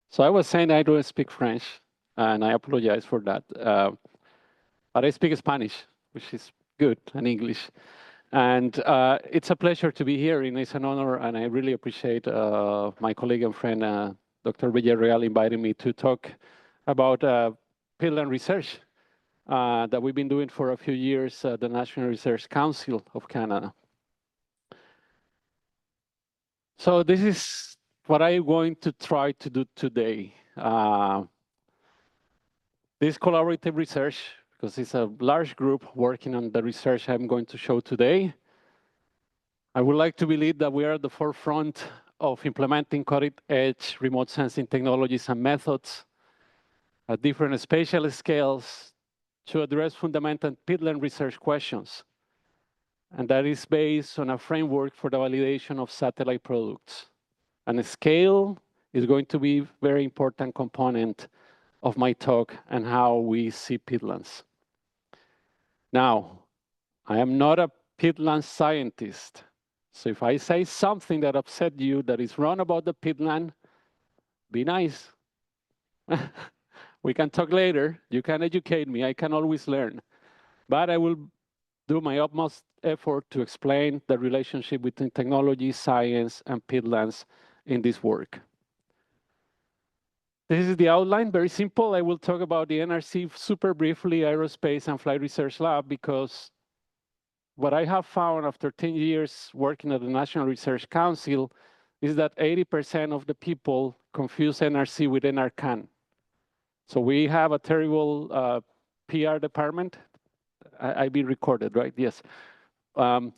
So I was saying I don't speak French, and I apologize for that. But I speak Spanish, which is good, and English. And it's a pleasure to be here, and it's an honor, and I really appreciate my colleague and friend, Dr. Villarreal, inviting me to talk about Peatland research that we've been doing for a few years at the National Research Council of Canada. So this is what I'm going to try to do today. This collaborative research, because it's a large group working on the research I'm going to show today, I would like to believe that we are at the forefront of implementing cutting-edge remote sensing technologies and methods at different spatial scales to address fundamental peatland research questions. And that is based on a framework for the validation of satellite products. And scale is going to be a very important component of my talk and how we see peatlands. Now, I am not a peatland scientist. So if I say something that upset you that is wrong about the peatland, be nice. We can talk later. You can educate me. I can always learn. But I will do my utmost effort to explain the relationship between technology, science, and peatlands in this work. This is the outline, very simple. I will talk about the NRC super briefly, Aerospace and Flight Research Lab, because what I have found after 10 years working at the National Research Council is that 80% of the people confuse NRC with NRCan. So we have a terrible PR department. I be recorded, right? Yes. Not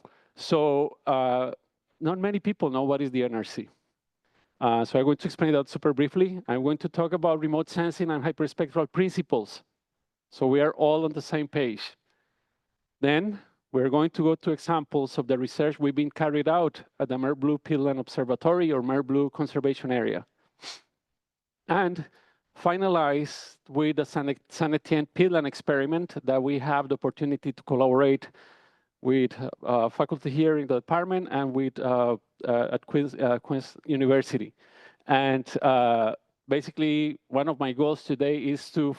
many people know what is the NRC. So I'm going to explain that super briefly. I'm going to talk about remote sensing and hyperspectral principles. So we are all on the same page. Then we're going to go to examples of the research we've been carried out at the Mer Blue Peatland Observatory or Mer Blue Conservation Area. And finalize with the San Etienne Peatland experiment that we have the opportunity to collaborate with faculty here in the department and with at Queen's University. And basically, one of my goals today is to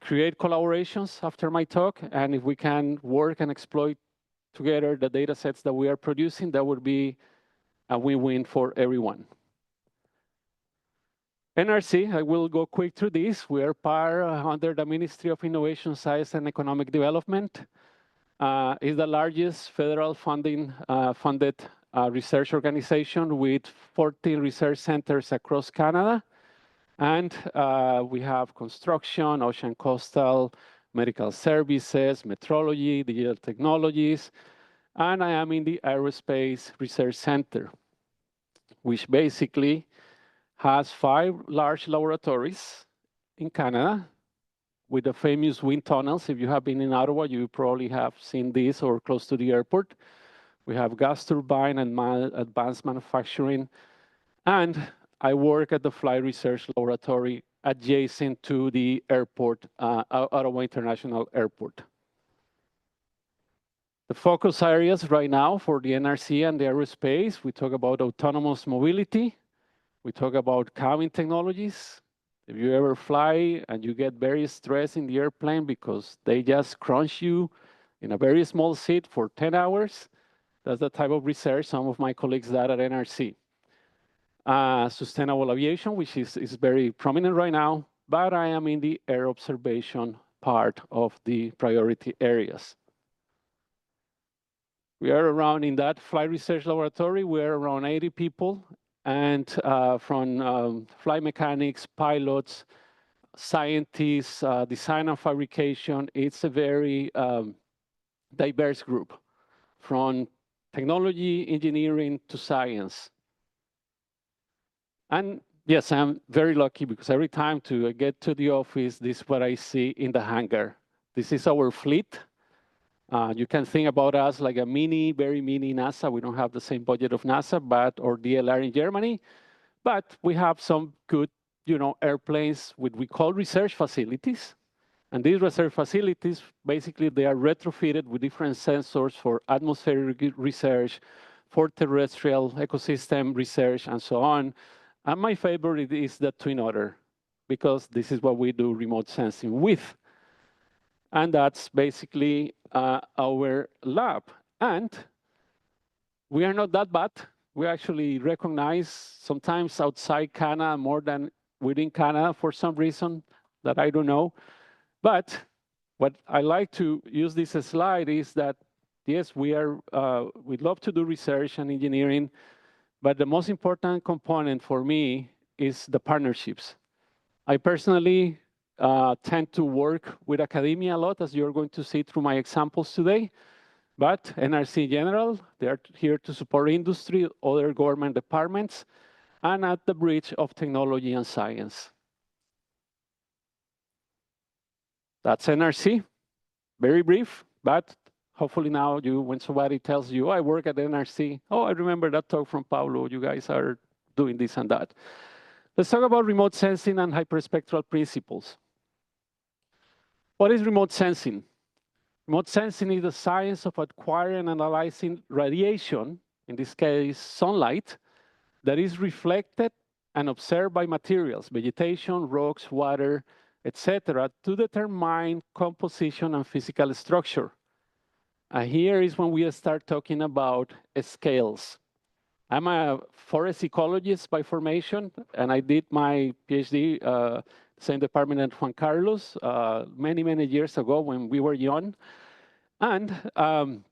create collaborations after my talk. And if we can work and exploit together the data sets that we are producing, that would be a win-win for everyone. NRC, I will go quick through this. We are part under the Ministry of Innovation, Science, and Economic Development. Is the largest federal funded research organization with 14 research centers across Canada. And we have construction, ocean coastal, medical services, metrology, digital technologies. And I am in the Aerospace Research Center, which basically has 5 large laboratories in Canada with the famous wind tunnels. If you have been in Ottawa, you probably have seen this or close to the airport. We have gas turbine and advanced manufacturing. And I work at the Flight Research Laboratory adjacent to the airport, Ottawa International Airport. The focus areas right now for the NRC and the aerospace, we talk about autonomous mobility. We talk about cabin technologies. If you ever fly and you get very stressed in the airplane because they just crunch you in a very small seat for 10 hours, that's the type of research some of my colleagues did at NRC. Sustainable aviation, which is very prominent right now, but I am in the air observation part of the priority areas. We are around in that flight research laboratory, we're around 80 people. And from flight mechanics, pilots, scientists, design and fabrication, it's a very diverse group, from technology, engineering to science. And yes, I'm very lucky because every time I get to the office, this is what I see in the hangar. This is our fleet. You can think about us like a very mini NASA. We don't have the same budget of NASA, or DLR in Germany, but we have some good, airplanes we call research facilities. And these research facilities, basically, they are retrofitted with different sensors for atmospheric research, for terrestrial ecosystem research, and so on. And my favorite is the twin otter, because this is what we do remote sensing with. And that's basically our lab. And we are not that bad. We actually recognize sometimes outside Canada more than within Canada for some reason that I don't know. But what I like to use this slide is that, yes, we'd love to do research and engineering, but the most important component for me is the partnerships. I personally tend to work with academia a lot, as you're going to see through my examples today. But NRC in general, they are here to support industry, other government departments, and at the bridge of technology and science. That's NRC, very brief, but hopefully now when somebody tells you, oh, I work at NRC, oh, I remember that talk from Pablo, you guys are doing this and that. Let's talk about remote sensing and hyperspectral principles. What is remote sensing? Remote sensing is the science of acquiring and analyzing radiation, in this case, sunlight, that is reflected and observed by materials, vegetation, rocks, water, etc., to determine composition and physical structure. And here is when we start talking about scales. I'm a forest ecologist by formation, and I did my PhD, same department at Juan Carlos, many, many years ago when we were young. And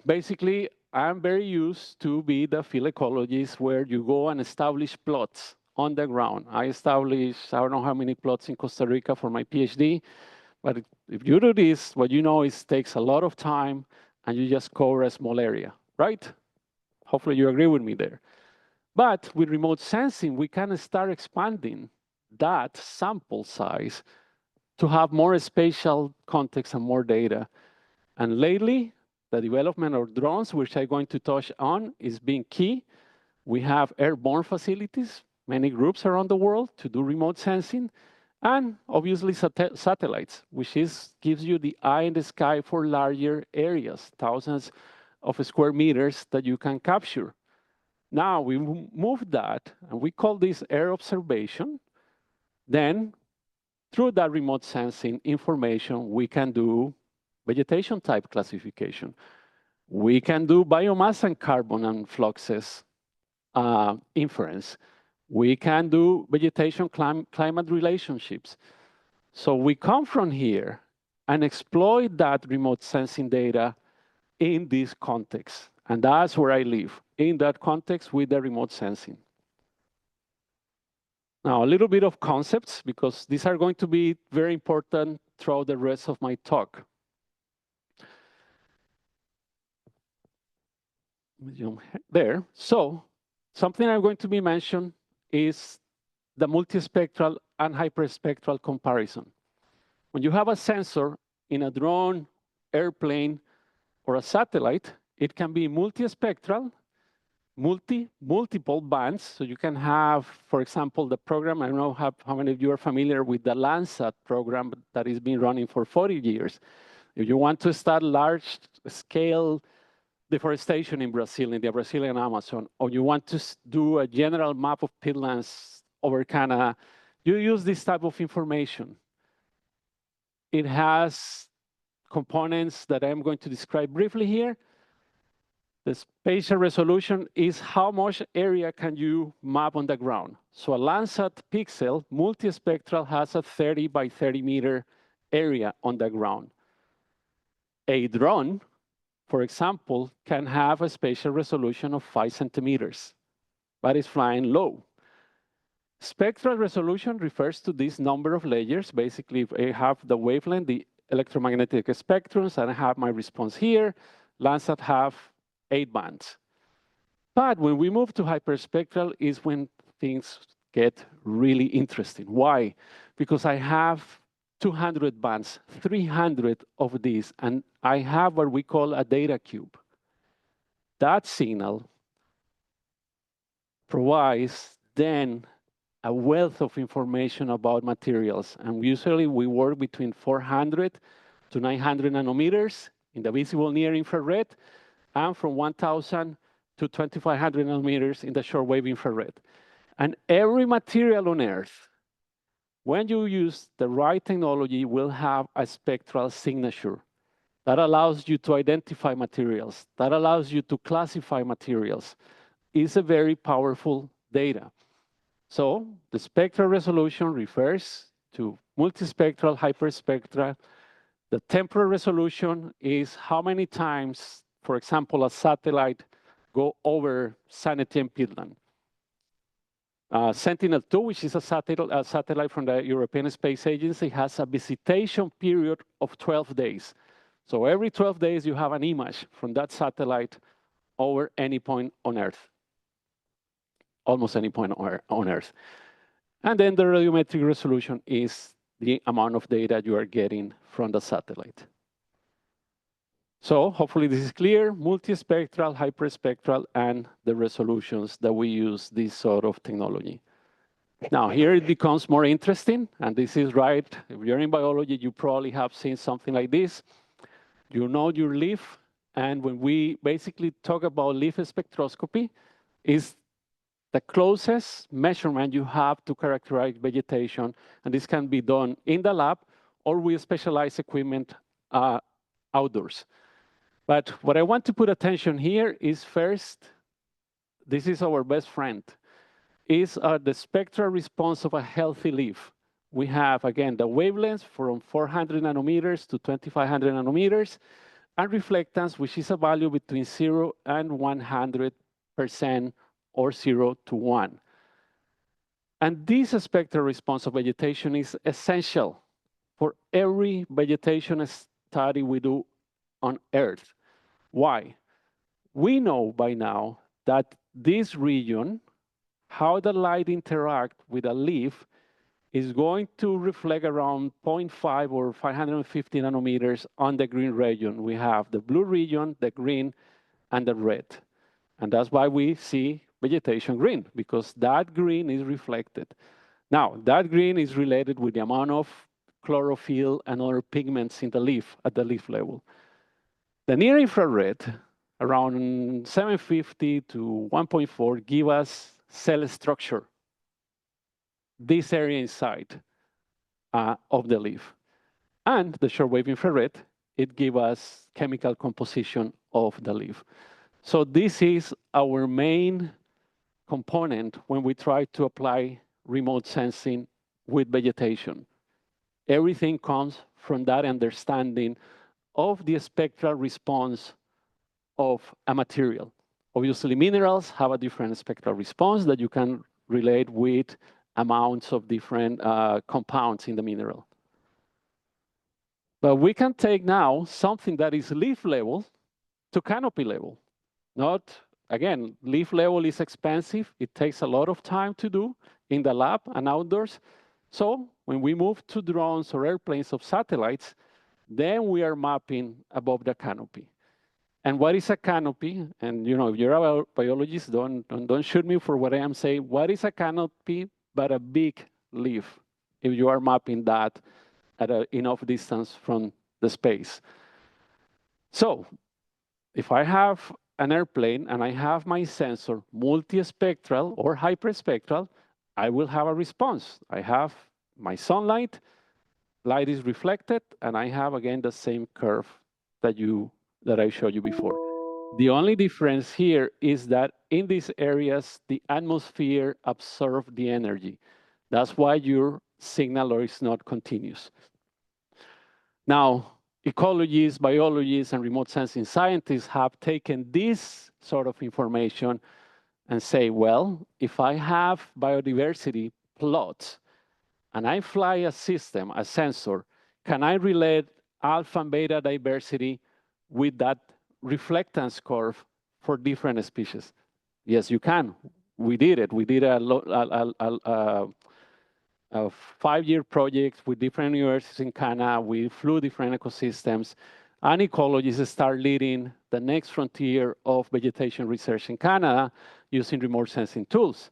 basically, I'm very used to be the field ecologist where you go and establish plots on the ground. I established, I don't know how many plots in Costa Rica for my PhD, but if you do this, what you know is it takes a lot of time and you just cover a small area, right? Hopefully you agree with me there. But with remote sensing, we can start expanding that sample size to have more spatial context and more data. And lately, the development of drones, which I'm going to touch on, is being key. We have airborne facilities, many groups around the world to do remote sensing, and obviously satellites, which gives you the eye in the sky for larger areas, thousands of square meters that you can capture. Now we move that, and we call this air observation. Then, through that remote sensing information, we can do vegetation type classification. We can do biomass and carbon and fluxes inference. We can do vegetation climate relationships. So we come from here and exploit that remote sensing data in this context. And that's where I live, in that context with the remote sensing. Now, a little bit of concepts, because these are going to be very important throughout the rest of my talk. There. So something I'm going to be mentioned is the multispectral and hyperspectral comparison. When you have a sensor in a drone, airplane, or a satellite, it can be multispectral, multiple bands. So you can have, for example, the program, I don't know how many of you are familiar with the Landsat program that has been running for 40 years. If you want to start large scale deforestation in Brazil, in the Brazilian Amazon, or you want to do a general map of peatlands over Canada, you use this type of information. It has components that I'm going to describe briefly here. The spatial resolution is how much area can you map on the ground. So a Landsat pixel multispectral has a 30 by 30 meter area on the ground. A drone, for example, can have a spatial resolution of 5 centimeters, but it's flying low. Spectral resolution refers to this number of layers. Basically, I have the wavelength, the electromagnetic spectrums, and I have my response here. Landsat have 8 bands. But when we move to hyperspectral is when things get really interesting. Why? Because I have 200 bands, 300 of these, and I have what we call a data cube. That signal provides then a wealth of information about materials. And usually we work between 400 to 900 nanometers in the visible near infrared, and from 1,000 to 2,500 nanometers in the shortwave infrared. And every material on Earth, when you use the right technology, will have a spectral signature that allows you to identify materials, that allows you to classify materials. It's a very powerful data. So the spectral resolution refers to multispectral, hyperspectral. The temporal resolution is how many times, for example, a satellite go over San Etienne Peatland. Sentinel-2, which is a satellite from the European Space Agency, has a visitation period of 12 days. So every 12 days, you have an image from that satellite over any point on Earth, almost any point on Earth. And then the radiometric resolution is the amount of data you are getting from the satellite. So hopefully this is clear, multispectral, hyperspectral, and the resolutions that we use this sort of technology. Now here it becomes more interesting, and this is right. If you're in biology, you probably have seen something like this. You know your leaf, and when we basically talk about leaf spectroscopy, is the closest measurement you have to characterize vegetation, and this can be done in the lab or with specialized equipment outdoors. But what I want to put attention here is first, this is our best friend, is the spectral response of a healthy leaf. We have, again, the wavelengths from 400 nanometers to 2500 nanometers, and reflectance, which is a value between 0 and 100%, or 0 to 1. And this spectral response of vegetation is essential for every vegetation study we do on Earth. Why? We know by now that this region, how the light interacts with a leaf, is going to reflect around 0.5 or 550 nanometers on the green region. We have the blue region, the green, and the red. And that's why we see vegetation green, because that green is reflected. Now, that green is related with the amount of chlorophyll and other pigments in the leaf at the leaf level. The near infrared, around 750 to 1.4, give us cell structure, this area inside of the leaf. And the shortwave infrared, it gives us chemical composition of the leaf. So this is our main component when we try to apply remote sensing with vegetation. Everything comes from that understanding of the spectral response of a material. Obviously, minerals have a different spectral response that you can relate with amounts of different compounds in the mineral. But we can take now something that is leaf level to canopy level. Not, again, leaf level is expensive. It takes a lot of time to do in the lab and outdoors. So when we move to drones or airplanes of satellites, then we are mapping above the canopy. And what is a canopy? And you know, if you're a biologist, don't shoot me for what I am saying. What is a canopy but a big leaf if you are mapping that at enough distance from the space? So if I have an airplane and I have my sensor multispectral or hyperspectral, I will have a response. I have my sunlight, light is reflected, and I have, again, the same curve that I showed you before. The only difference here is that in these areas, the atmosphere absorbs the energy. That's why your signal is not continuous. Now, ecologists, biologists, and remote sensing scientists have taken this sort of information and say, well, if I have biodiversity plots and I fly a system, a sensor, can I relate alpha and beta diversity with that reflectance curve for different species? Yes, you can. We did it. We did a 5-year project with different universities in Canada. We flew different ecosystems, and ecologists start leading the next frontier of vegetation research in Canada using remote sensing tools.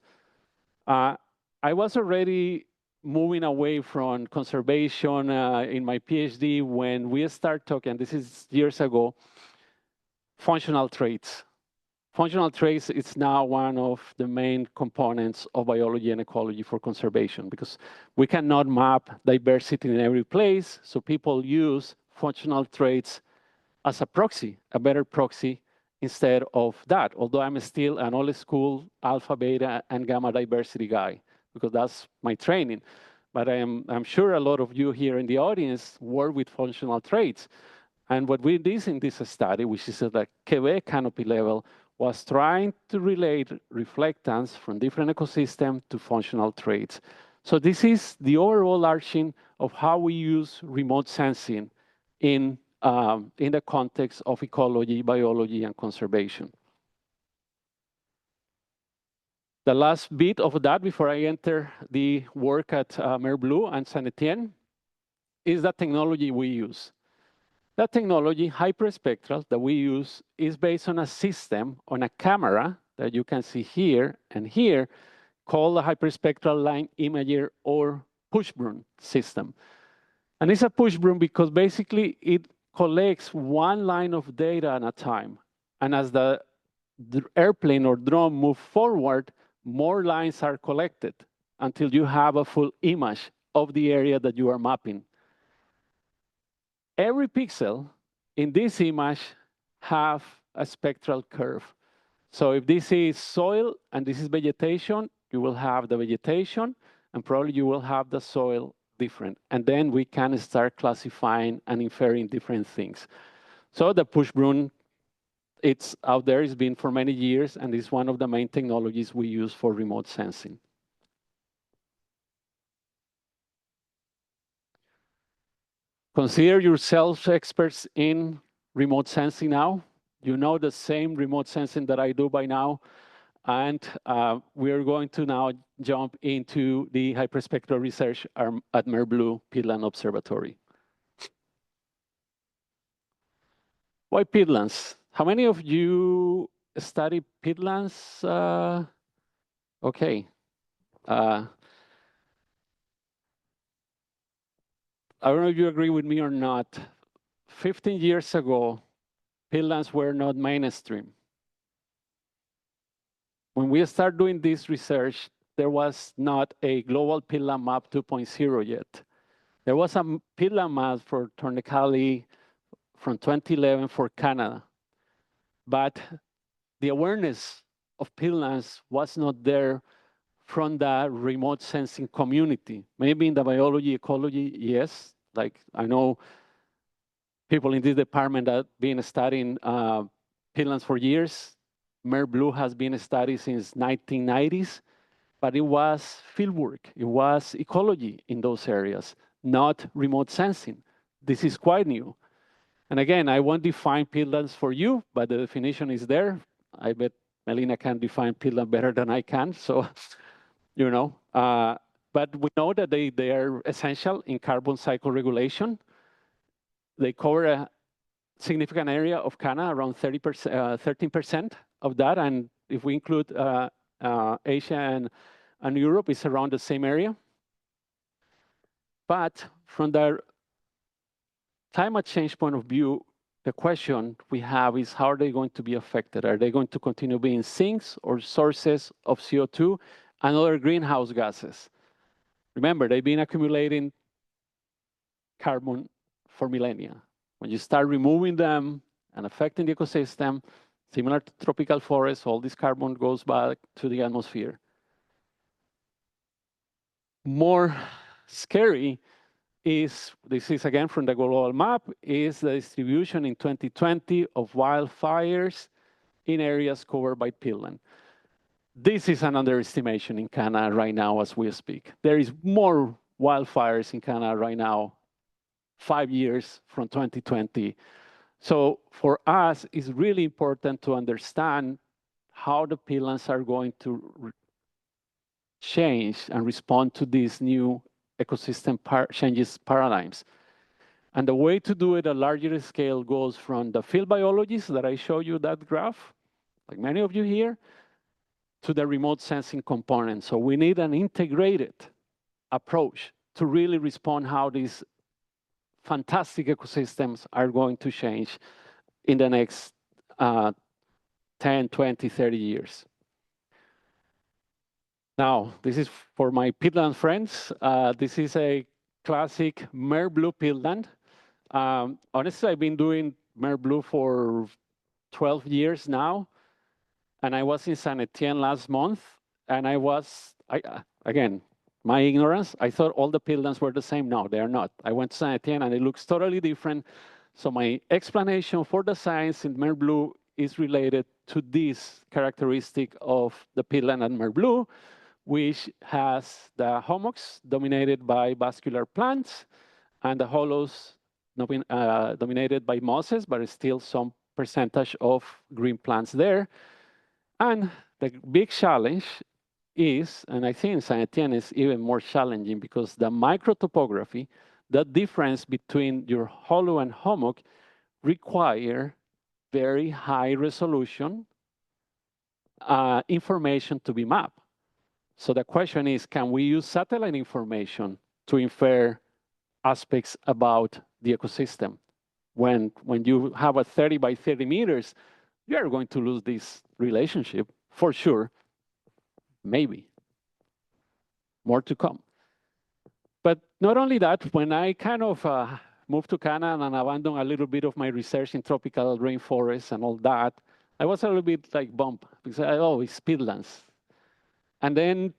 I was already moving away from conservation in my PhD when we start talking, this is years ago, functional traits. functional traits is now one of the main components of biology and ecology for conservation, because we cannot map diversity in every place, so people use functional traits as a proxy, a better proxy instead of that, although I'm still an old school alpha, beta, and gamma diversity guy, because that's my training. But I'm sure a lot of you here in the audience work with functional traits. And what we did in this study, which is at the Quebec canopy level, was trying to relate reflectance from different ecosystems to functional traits. So this is the overall arching of how we use remote sensing in the context of ecology, biology, and conservation. The last bit of that before I enter the work at Merbleu and Saint Etienne is the technology we use. That technology, hyperspectral, that we use is based on a system, on a camera that you can see here and here, called a hyperspectral line imager or push broom system. And it's a push broom because basically it collects one line of data at a time. And as the airplane or drone moves forward, more lines are collected until you have a full image of the area that you are mapping. Every pixel in this image have a spectral curve. So if this is soil and this is vegetation, you will have the vegetation, and probably you will have the soil different. And then we can start classifying and inferring different things. So the push broom, it's out there, it's been for many years, and it's one of the main technologies we use for remote sensing. Consider yourselves experts in remote sensing now. You know the same remote sensing that I do by now. And we're going to now jump into the hyperspectral research at Merbleu Peatland Observatory. Why peatlands? How many of you study peatlands? Okay. I don't know if you agree with me or not. 15 years ago, peatlands were not mainstream. When we started doing this research, there was not a global peatland map 2.0 yet. There was a peatland map for Tornecali from 2011 for Canada. But the awareness of peatlands was not there from the remote sensing community. Maybe in the biology, ecology, yes. Like I know people in this department that have been studying peatlands for years. Merbleu has been studied since 1990s, but it was fieldwork. It was ecology in those areas, not remote sensing. This is quite new. And again, I won't define peatlands for you, but the definition is there. I bet Melina can define peatland better than I can. So, you know, but we know that they are essential in carbon cycle regulation. They cover a significant area of Canada, around 13% of that. And if we include Asia and Europe, it's around the same area. But from the climate change point of view, the question we have is how are they going to be affected? Are they going to continue being sinks or sources of CO2 and other greenhouse gases? Remember, they've been accumulating carbon for millennia. When you start removing them and affecting the ecosystem, similar to tropical forests, all this carbon goes back to the atmosphere. More scary is, this is again from the global map, is the distribution in 2020 of wildfires in areas covered by peatland. This is an underestimation in Canada right now as we speak. There is more wildfires in Canada right now, 5 years from 2020. So for us, it's really important to understand how the peatlands are going to change and respond to these new ecosystem changes paradigms. And the way to do it at a larger scale goes from the field biologists that I showed you that graph, like many of you here, to the remote sensing component. So we need an integrated approach to really respond how these fantastic ecosystems are going to change in the next 10, 20, 30 years. Now, this is for my peatland friends. This is a classic Merblue peatland. Honestly, I've been doing Merblue for 12 years now. And I was in San Etienne last month. And again, my ignorance, I thought all the peatlands were the same. No, they are not. I went to San Etienne and it looks totally different. So my explanation for the science in Merblue is related to this characteristic of the peatland at Merblue, which has the hummocks dominated by vascular plants and the hollows dominated by mosses, but still some percentage of green plants there. And the big challenge is, and I think San Etienne is even more challenging because the microtopography, the difference between your hollow and hummock require very high resolution information to be mapped. So the question is, can we use satellite information to infer aspects about the ecosystem? When you have a 30 by 30 meters, you are going to lose this relationship for sure. Maybe. More to come. But not only that, when I kind of moved to Canada and abandoned a little bit of my research in tropical rainforests and all that, I was a little bit like bummed because, oh, it's peatlands. And then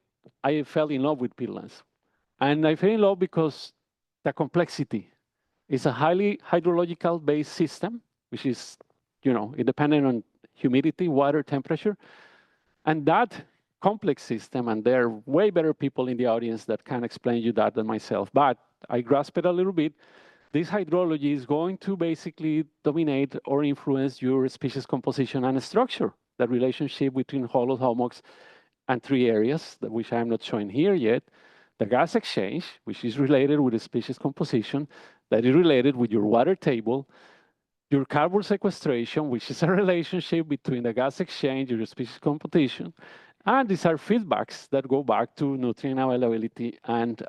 I fell in love with peatlands. And I fell in love because the complexity is a highly hydrological based system, which is, independent on humidity, water, temperature. And that complex system, and there are way better people in the audience that can explain you that than myself, but I grasp it a little bit. This hydrology is going to basically dominate or influence your species composition and structure, the relationship between hollow hummocks and three areas, which I'm not showing here yet. The gas exchange, which is related with the species composition, that is related with your water table, your carbon sequestration, which is a relationship between the gas exchange, your species composition, and these are feedbacks that go back to nutrient availability and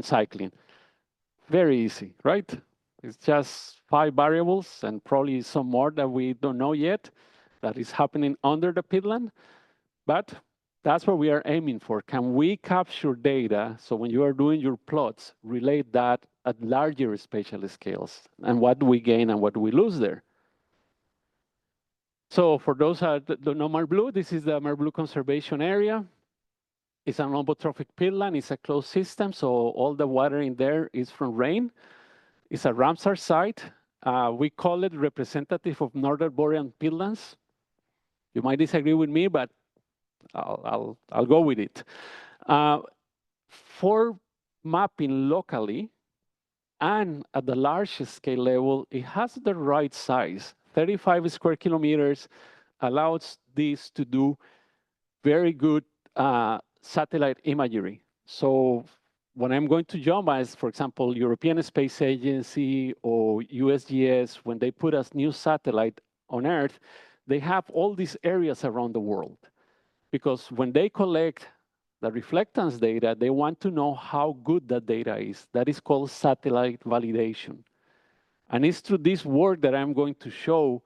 cycling. Very easy, right? It's just 5 variables and probably some more that we don't know yet that is happening under the peatland. But that's what we are aiming for. Can we capture data so when you are doing your plots, relate that at larger spatial scales and what do we gain and what do we lose there? So for those that don't know Merblue, this is the Merblue Conservation Area. It's an homotrophic peatland. It's a closed system, so all the water in there is from rain. It's a Ramsar site. We call it representative of northern boreal peatlands. You might disagree with me, but I'll go with it. For mapping locally and at the large scale level, it has the right size. 35 square kilometers allows this to do very good satellite imagery. So when I'm going to jump, as for example, European Space Agency or USGS, when they put a new satellite on Earth, they have all these areas around the world. Because when they collect the reflectance data, they want to know how good that data is. That is called satellite validation. And it's through this work that I'm going to show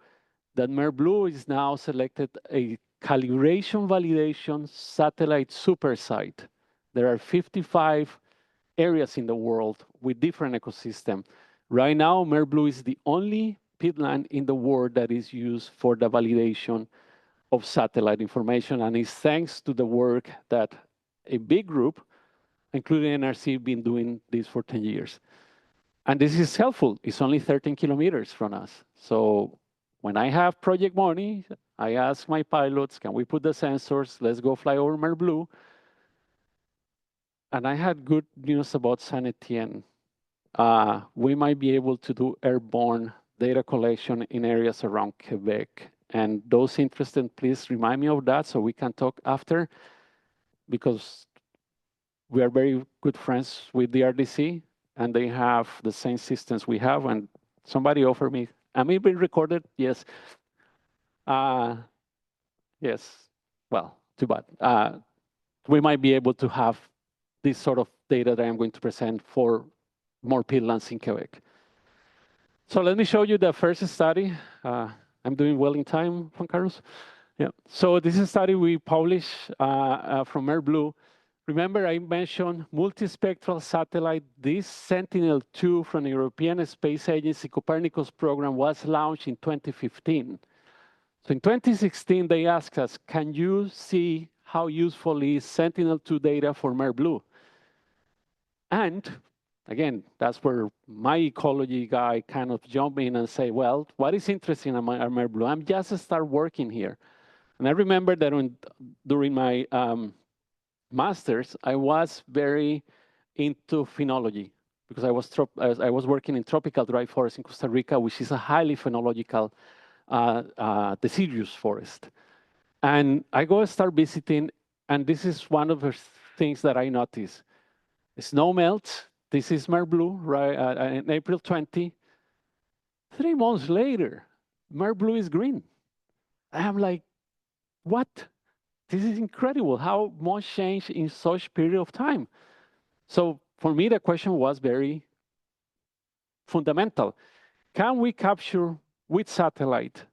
that Merblue is now selected a calibration validation satellite super site. There are 55 areas in the world with different ecosystems. Right now, Merblue is the only peatland in the world that is used for the validation of satellite information, and it's thanks to the work that a big group, including NRC, been doing this for 10 years. And this is helpful. It's only 13 kilometers from us. So when I have project money, I ask my pilots, can we put the sensors? Let's go fly over Merblue. And I had good news about San Etienne. We might be able to do airborne data collection in areas around Quebec. And those interested, please remind me of that so we can talk after, because we are very good friends with the RDC and they have the same systems we have. And somebody offered me, am I being recorded? Yes. Yes, well, too bad. We might be able to have this sort of data that I'm going to present for more peatlands in Quebec. So let me show you the first study. I'm doing well in time, Juan Carlos? Yeah. So this is a study we published from AirBlue. Remember, I mentioned multispectral satellite. This Sentinel-2 from the European Space Agency Copernicus program was launched in 2015. So in 2016, they asked us, can you see how useful is Sentinel-2 data for AirBlue? And again, that's where my ecology guy kind of jumped in and say, well, what is interesting on AirBlue? I'm just start working here. And I remember that during my master's, I was very into phenology because I was working in tropical dry forest in Costa Rica, which is a highly phenological deciduous forest. And I go start visiting, and this is one of the things that I notice. Snow melts. This is AirBlue, right? In April 20. 3 months later, AirBlue is green. I'm like, what? This is incredible. How much change in such period of time? So for me, the question was very fundamental. Can we capture with satellite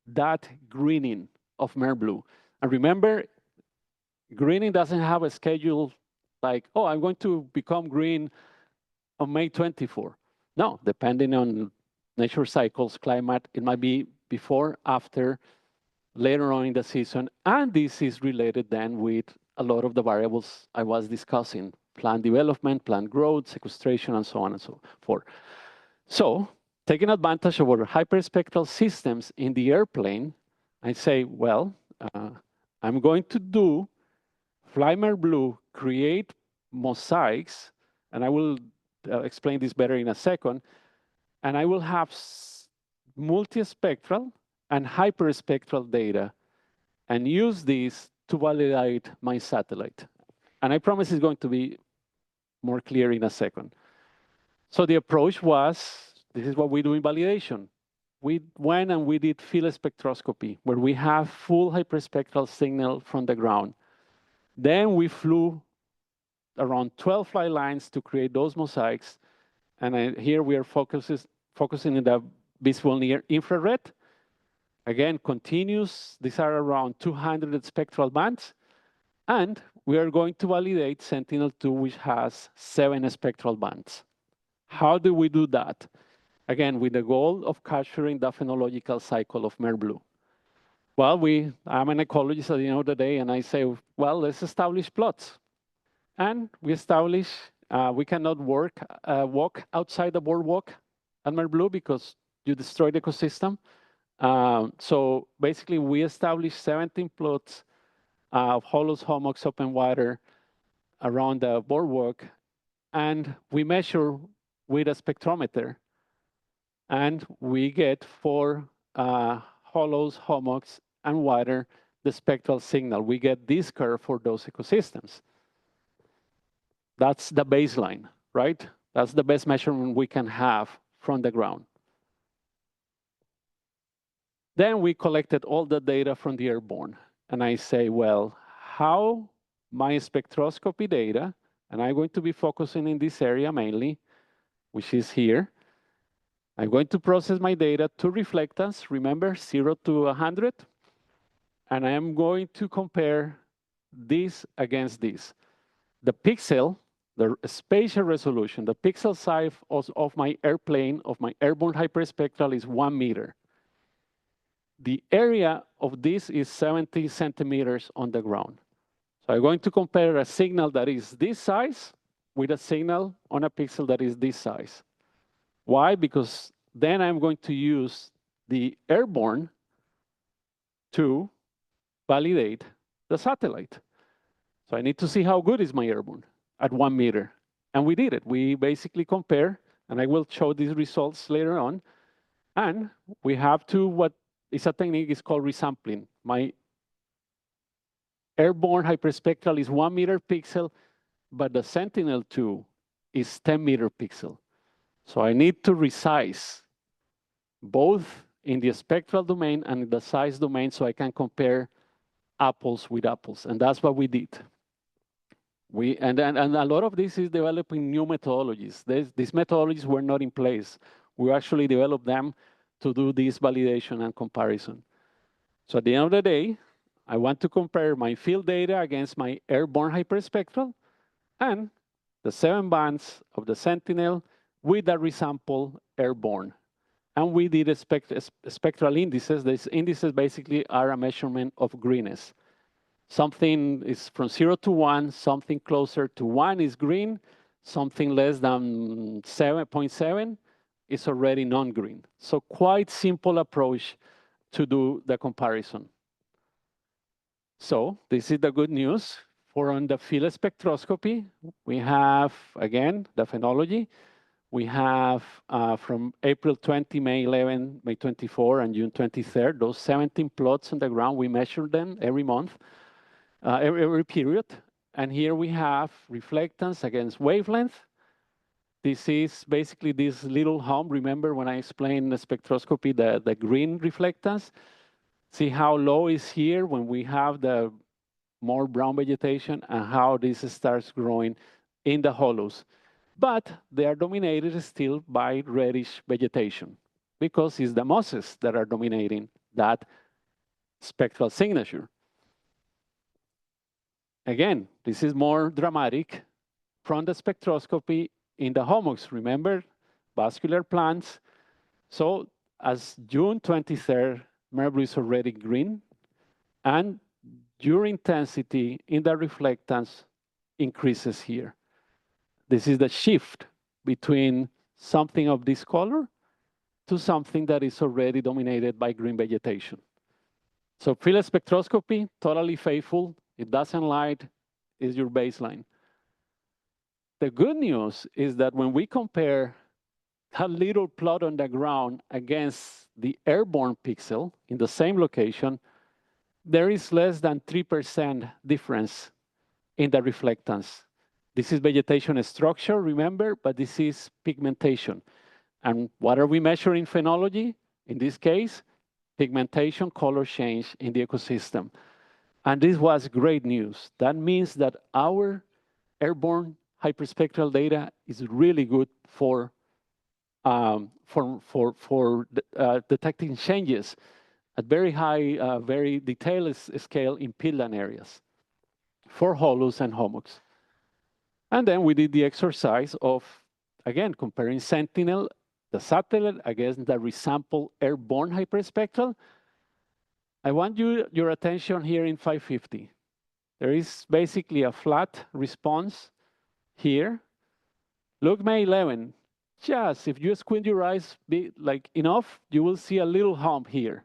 that greening of AirBlue? And remember, greening doesn't have a schedule like, oh, I'm going to become green on May 24. No, depending on nature cycles, climate, it might be before, after, later on in the season. And this is related then with a lot of the variables I was discussing, plant development, plant growth, sequestration, and so on and so forth. So taking advantage of our hyperspectral systems in the airplane, I say, well, I'm going to do AirBlue, create mosaics, and I will explain this better in a second, and I will have multispectral and hyperspectral data and use this to validate my satellite. And I promise it's going to be more clear in a second. So the approach was, this is what we do in validation. We went and we did field spectroscopy, where we have full hyperspectral signal from the ground. Then we flew around 12 flight lines to create those mosaics. And here we are focusing on the visible near infrared. Again, continuous. These are around 200 spectral bands. And we are going to validate Sentinel-2, which has 7 spectral bands. How do we do that? Again, with the goal of capturing the phenological cycle of AirBlue. Well, I'm an ecologist at the end of the day, and I say, well, let's establish plots. And we establish, we cannot walk outside the boardwalk at AirBlue because you destroy the ecosystem. So basically, we established 17 plots of hollows, hummocks, open water around the boardwalk, and we measure with a spectrometer, and we get 4 hollows, hummocks, and water, the spectral signal. We get this curve for those ecosystems. That's the baseline, right? That's the best measurement we can have from the ground. Then we collected all the data from the airborne. And I say, well, how my spectroscopy data, and I'm going to be focusing in this area mainly, which is here. I'm going to process my data to reflectance, remember, 0 to 100. And I am going to compare this against this. The pixel, the spatial resolution, the pixel size of my airplane, of my airborne hyperspectral is 1 meter. The area of this is 70 centimeters on the ground. So I'm going to compare a signal that is this size with a signal on a pixel that is this size. Why? Because then I'm going to use the airborne to validate the satellite. So I need to see how good is my airborne at 1 meter. And we did it. We basically compare, and I will show these results later on. And we have to, what is a technique is called resampling. My airborne hyperspectral is 1 meter pixel, but the Sentinel-2 is 10 meter pixel. So I need to resize both in the spectral domain and in the size domain so I can compare apples with apples. And that's what we did. And a lot of this is developing new methodologies. These methodologies were not in place. We actually developed them to do this validation and comparison. So at the end of the day, I want to compare my field data against my airborne hyperspectral and the 7 bands of the Sentinel with a resample airborne. And we did spectral indices. These indices basically are a measurement of greenness. Something is from 0 to 1, something closer to 1 is green, something less than 7.7 is already non-green. So quite simple approach to do the comparison. So this is the good news. For on the field spectroscopy, we have, again, the phenology. We have from April 20, May 11, May 24, and June 23rd, those 17 plots on the ground, we measure them every month, every period. And here we have reflectance against wavelength. This is basically this little hump. Remember when I explained the spectroscopy, the green reflectance? See how low is here when we have the more brown vegetation and how this starts growing in the hollows. But they are dominated still by reddish vegetation because it's the mosses that are dominating that spectral signature. Again, this is more dramatic from the spectroscopy in the hummocks. Remember, vascular plants. So as June 23rd, Merblue is already green, and your intensity in the reflectance increases here. This is the shift between something of this color to something that is already dominated by green vegetation. So field spectroscopy, totally faithful. It doesn't lie, is your baseline. The good news is that when we compare that little plot on the ground against the airborne pixel in the same location, there is less than 3% difference in the reflectance. This is vegetation structure, remember, but this is pigmentation. And what are we measuring phenology? In this case, pigmentation, color change in the ecosystem. And this was great news. That means that our airborne hyperspectral data is really good for detecting changes at very high, very detailed scale in peatland areas for hollows and hummocks. And then we did the exercise of, again, comparing Sentinel, the satellite, against the resample airborne hyperspectral. I want your attention here in 550. There is basically a flat response here. Look, May 11. Just if you squint your eyes like enough, you will see a little hump here.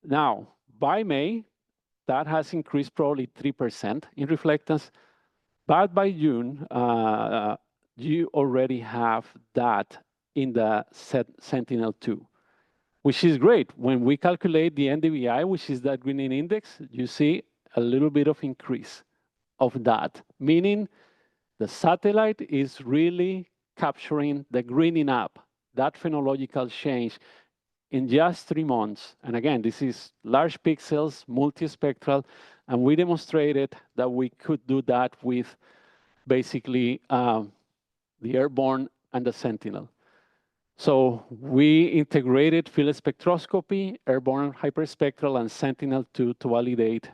Now, by May, that has increased probably 3% in reflectance. But by June, you already have that in the Sentinel-2, which is great. When we calculate the NDVI, which is that greening index, you see a little bit of increase of that, meaning the satellite is really capturing the greening up, that phenological change in just 3 months. And again, this is large pixels, multispectral, and we demonstrated that we could do that with basically the airborne and the Sentinel. So we integrated field spectroscopy, airborne hyperspectral, and Sentinel-2 to validate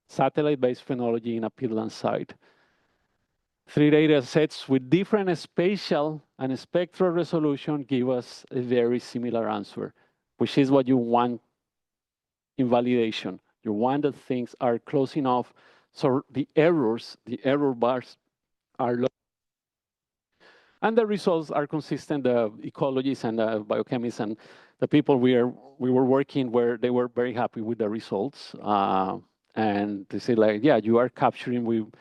satellite-based phenology in a peatland site. 3 data sets with different spatial and spectral resolution give us a very similar answer, which is what you want in validation. You want that things are close enough so the error bars are low. And the results are consistent. The ecologists and the biochemists and the people we were working where they were very happy with the results. And they say like, yeah, you are capturing,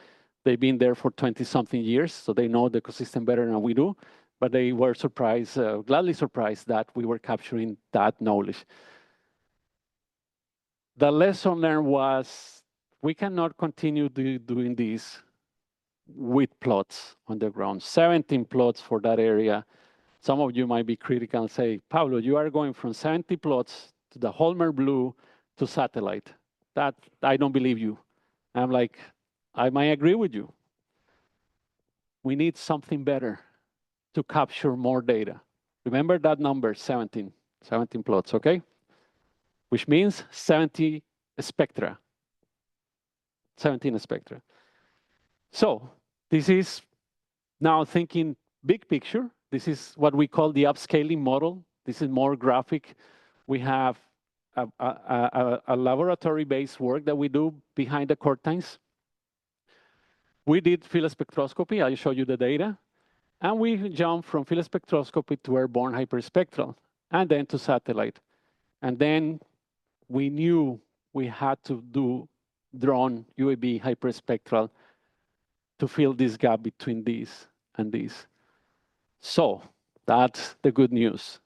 they've been there for 20-something years, so they know the ecosystem better than we do. But they were surprised, gladly surprised that we were capturing that knowledge. The lesson learned was we cannot continue doing this with plots on the ground, 17 plots for that area. Some of you might be critical and say, Pablo, you are going from 70 plots to the whole Merblue to satellite. That, I don't believe you. I'm like, I might agree with you. We need something better to capture more data. Remember that number, 17. 17 plots, okay? Which means 70 spectra. 17 spectra. So this is now thinking big picture. This is what we call the upscaling model. This is more graphic. We have a laboratory-based work that we do behind the curtains. We did field spectroscopy. I'll show you the data. And we jumped from field spectroscopy to airborne hyperspectral, and then to satellite. And then we knew we had to do drone UAV hyperspectral to fill this gap between these and these. So that's the good news.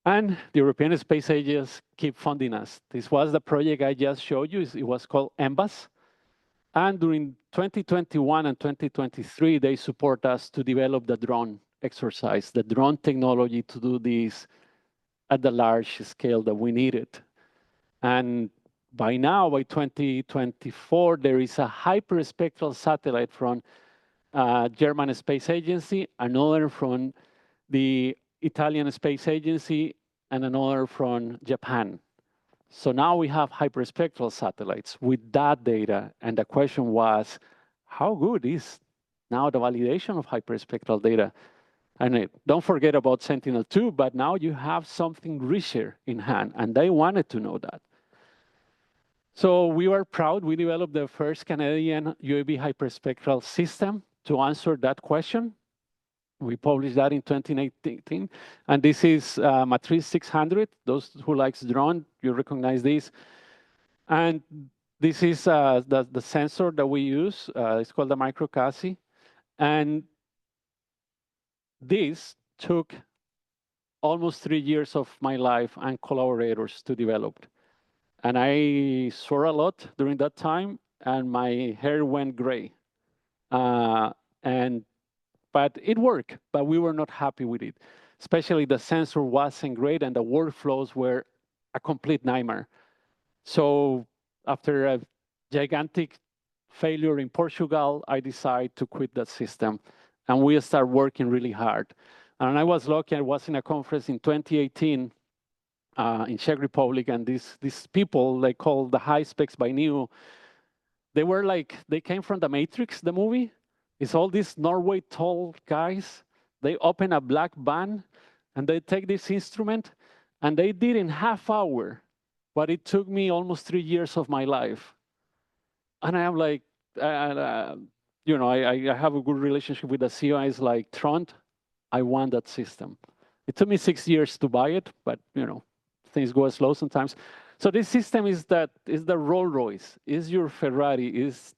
And the European Space Agency keep funding us. This was the project I just showed you. It was called EMBAS. And during 2021 and 2023, they support us to develop the drone exercise, the drone technology to do this at the large scale that we needed. And by now, by 2024, there is a hyperspectral satellite from German Space Agency, another from the Italian Space Agency, and another from Japan. So now we have hyperspectral satellites with that data. And the question was, how good is now the validation of hyperspectral data? And don't forget about Sentinel-2, but now you have something richer in hand, and they wanted to know that. So we were proud. We developed the first Canadian UAV hyperspectral system to answer that question. We published that in 2018. And this is Matrice 600. Those who likes drone, you recognize this. And this is the sensor that we use. It's called the microcassi. And this took almost 3 years of my life and collaborators to develop. And I swore a lot during that time, and my hair went gray. But it worked, but we were not happy with it. Especially the sensor wasn't great, and the workflows were a complete nightmare. So after a gigantic failure in Portugal, I decided to quit that system. And we started working really hard. And I was lucky. I was in a conference in 2018 in Czech Republic, and these people, they call the high specs by Neo, they were like, they came from the Matrix, the movie. It's all these Norway tall guys. They open a black van, and they take this instrument, and they did in half hour, but it took me almost 3 years of my life. And I am like, you know, I have a good relationship with the CEO. It's like, Trond, I want that system. It took me 6 years to buy it, but you know, things go slow sometimes. So this system is the Rolls Royce, is your Ferrari, is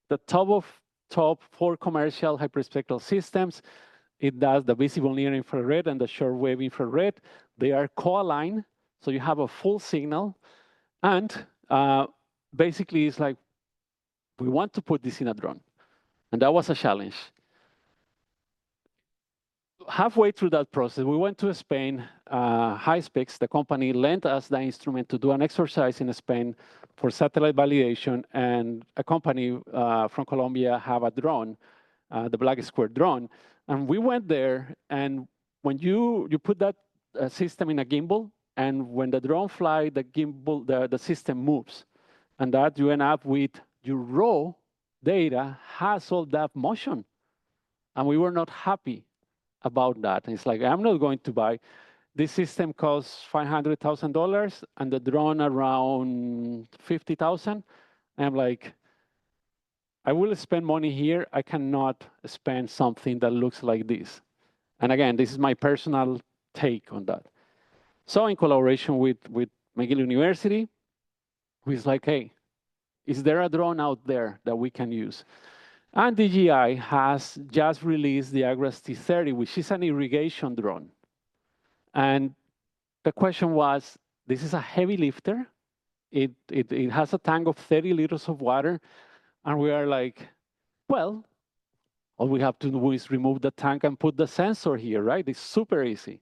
the top 4 commercial hyperspectral systems. It does the visible near infrared and the shortwave infrared. They are co-aligned, so you have a full signal. And basically, it's like, we want to put this in a drone. And that was a challenge. Halfway through that process, we went to Spain. Hyperspecs, the company, lent us the instrument to do an exercise in Spain for satellite validation, and a company from Colombia have a drone, the Black Square drone. And we went there, and when you put that system in a gimbal, and when the drone flies, the gimbal, the system moves. And that you end up with your raw data has all that motion. And we were not happy about that. And it's like, I'm not going to buy. This system costs $500,000 and the drone around 50,000. And I'm like, I will spend money here. I cannot spend something that looks like this. And again, this is my personal take on that. So in collaboration with McGill University, we was like, hey, is there a drone out there that we can use? And DJI has just released the Agras T30, which is an irrigation drone. And the question was, this is a heavy lifter. It has a tank of 30 liters of water. And we are like, well, all we have to do is remove the tank and put the sensor here, right? It's super easy.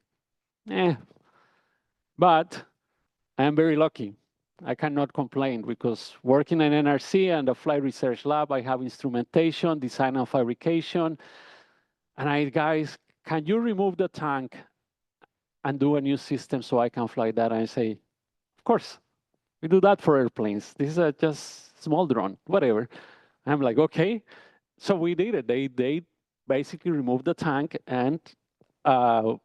But I am very lucky. I cannot complain because working in NRC and the Flight Research Lab, I have instrumentation, design and fabrication. And guys, can you remove the tank and do a new system so I can fly that. And I say, of course, we do that for airplanes. This is a just small drone, whatever. I'm like, okay. So we did it. They basically removed the tank, and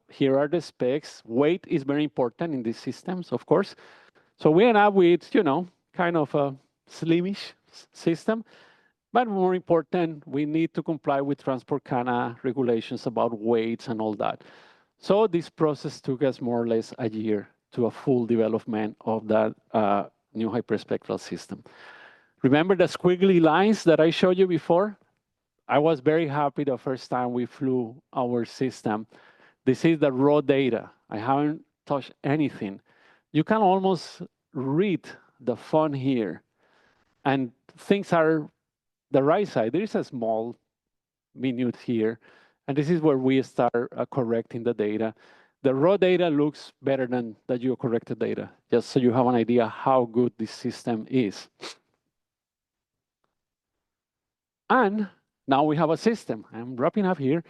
here are the specs. Weight is very important in these systems, of course. So we end up with, kind of a slimish system. But more important, we need to comply with Transport Canada regulations about weights and all that. So this process took us more or less a year to a full development of that new hyperspectral system. Remember the squiggly lines that I showed you before? I was very happy the first time we flew our system. This is the raw data. I haven't touched anything. You can almost read the font here, and things are the right side. There is a small minute here, and this is where we start correcting the data. The raw data looks better than the geo-corrected data, just so you have an idea how good this system is. And now we have a system. I'm wrapping up here.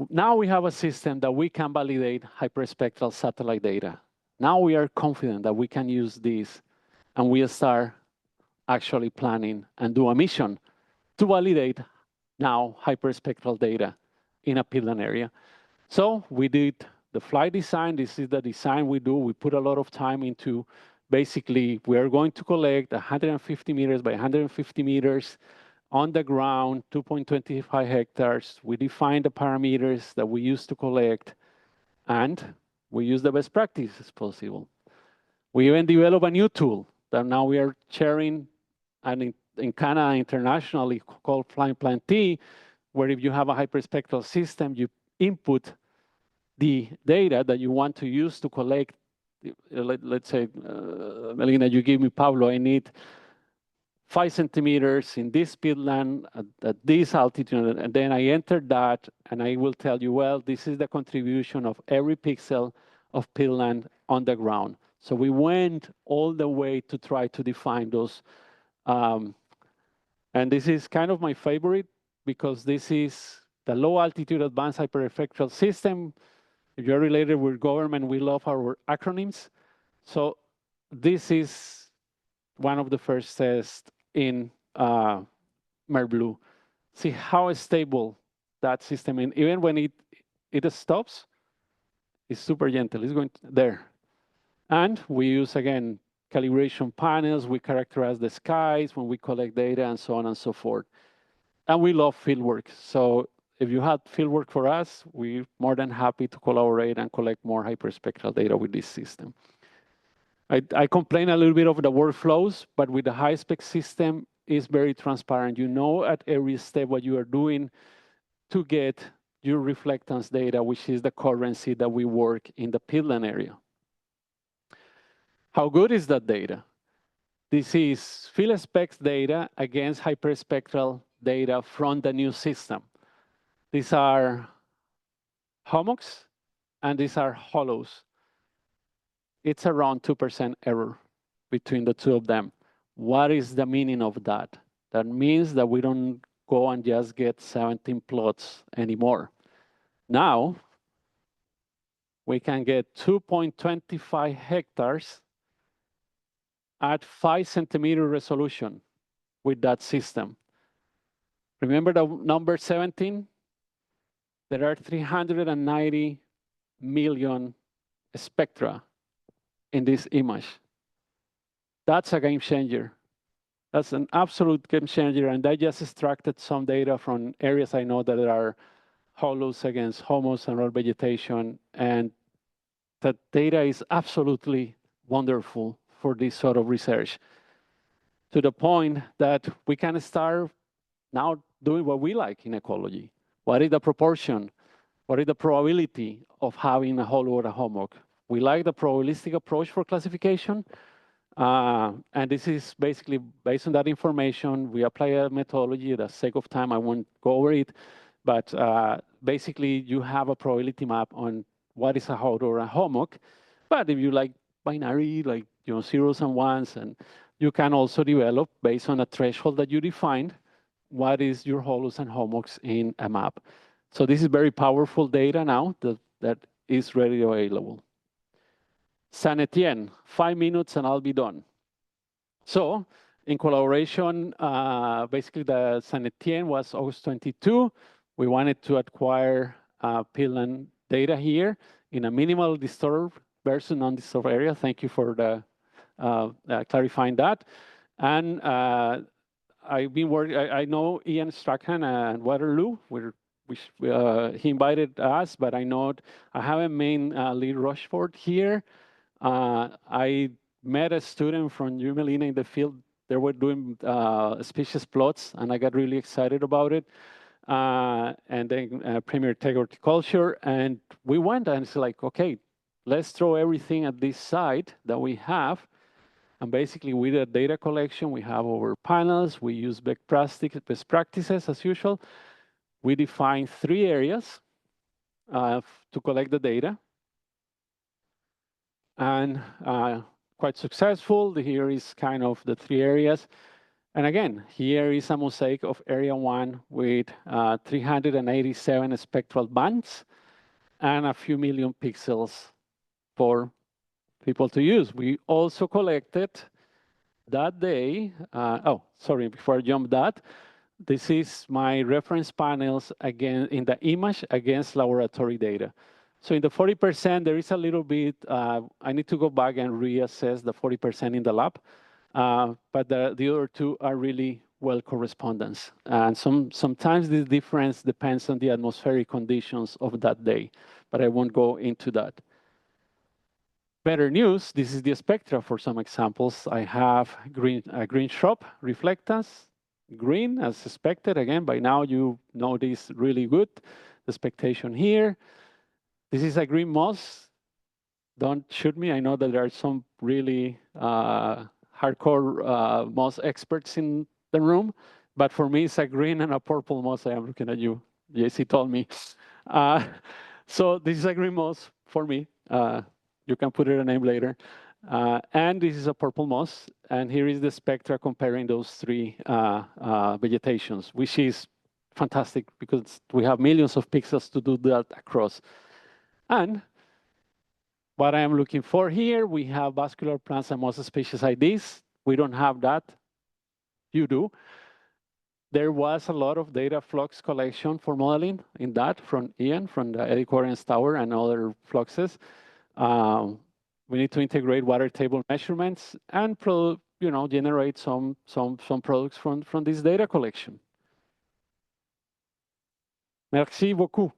Now we have a system that we can validate hyperspectral satellite data. Now we are confident that we can use this, and we start actually planning and do a mission to validate now hyperspectral data in a Peatland area. So we did the flight design. This is the design we do. We put a lot of time into basically, we are going to collect 150 meters by 150 meters on the ground, 2.25 hectares. We define the parameters that we use to collect, and we use the best practices possible. We even develop a new tool that now we are sharing, and in Canada internationally called Flying Plan T, where if you have a hyperspectral system, you input the data that you want to use to collect. Let's say, Melina, you give me Pablo, I need 5 centimeters in this Peatland at this altitude, and then I enter that, and I will tell you, well, this is the contribution of every pixel of Peatland on the ground. So we went all the way to try to define those. And this is kind of my favorite, because this is the low altitude advanced hyperspectral system. If you're related with government, we love our acronyms. So this is one of the first tests in Merblue. See how stable that system is. Even when it stops, it's super gentle. It's going there. And we use, again, calibration panels. We characterize the skies when we collect data and so on and so forth. And we love fieldwork. So if you had fieldwork for us, we're more than happy to collaborate and collect more hyperspectral data with this system. I complain a little bit of the workflows, but with the high-spec system, it's very transparent. You know at every step what you are doing to get your reflectance data, which is the currency that we work in the Peatland area. How good is that data? This is field specs data against hyperspectral data from the new system. These are hummocks, and these are hollows. It's around 2% error between the two of them. What is the meaning of that? That means that we don't go and just get 17 plots anymore. Now, we can get 2.25 hectares at 5 centimeter resolution with that system. Remember the number 17? There are 390 million spectra in this image. That's a game changer. That's an absolute game changer. And I just extracted some data from areas I know that there are hollows against humus and raw vegetation. And that data is absolutely wonderful for this sort of research, to the point that we can start now doing what we like in ecology. What is the proportion? What is the probability of having a hollow or a hummock? We like the probabilistic approach for classification. And this is basically based on that information. We apply a methodology. For the sake of time, I won't go over it. But basically, you have a probability map on what is a hollow or a hummock. But if you like binary, like zeros and ones, and you can also develop, based on a threshold that you defined, what is your hollows and hummocks in a map. So this is very powerful data now that is readily available. Saint Etienne, 5 minutes and I'll be done. So in collaboration, basically the Saint Etienne was August 22. We wanted to acquire Peatland data here in a minimal disturbed versus non-disturbed area. Thank you for the clarifying that. And I've been working, I know Ian Strachan and Waterloo, he invited us, but I haven't met Lee Rochefort here. I met a student from UMelina in the field. They were doing species plots, and I got really excited about it. And then Premier Tech Horticulture, and we went, and it's like, okay, let's throw everything at this site that we have. And basically, with the data collection, we have our panels. We use best practices as usual. We define 3 areas to collect the data. And quite successful. Here is kind of the 3 areas. And again, here is a mosaic of area 1 with 387 spectral bands and a few million pixels for people to use. We also collected that day, before I jump that, this is my reference panels again in the image against laboratory data. So in the 40%, there is a little bit, I need to go back and reassess the 40% in the lab, but the other 2 are really well correspondence. And sometimes this difference depends on the atmospheric conditions of that day, but I won't go into that. Better news, this is the spectra for some examples. I have green shrub reflectance, green as expected. Again, by now you know this really good. The expectation here. This is a green moss. Don't shoot me. I know that there are some really hardcore moss experts in the room, but for me, it's a green and a purple moss. I am looking at you. JC told me. So this is a green moss for me. You can put it a name later. And this is a purple moss. And here is the spectra comparing those 3 vegetations, which is fantastic because we have millions of pixels to do that across. And what I am looking for here, we have vascular plants and moss species IDs. We don't have that. You do. There was a lot of data flux collection for modeling in that from Ian, from the eddy covariance tower and other fluxes. We need to integrate water table measurements and generate some products from this data collection. Merci beaucoup.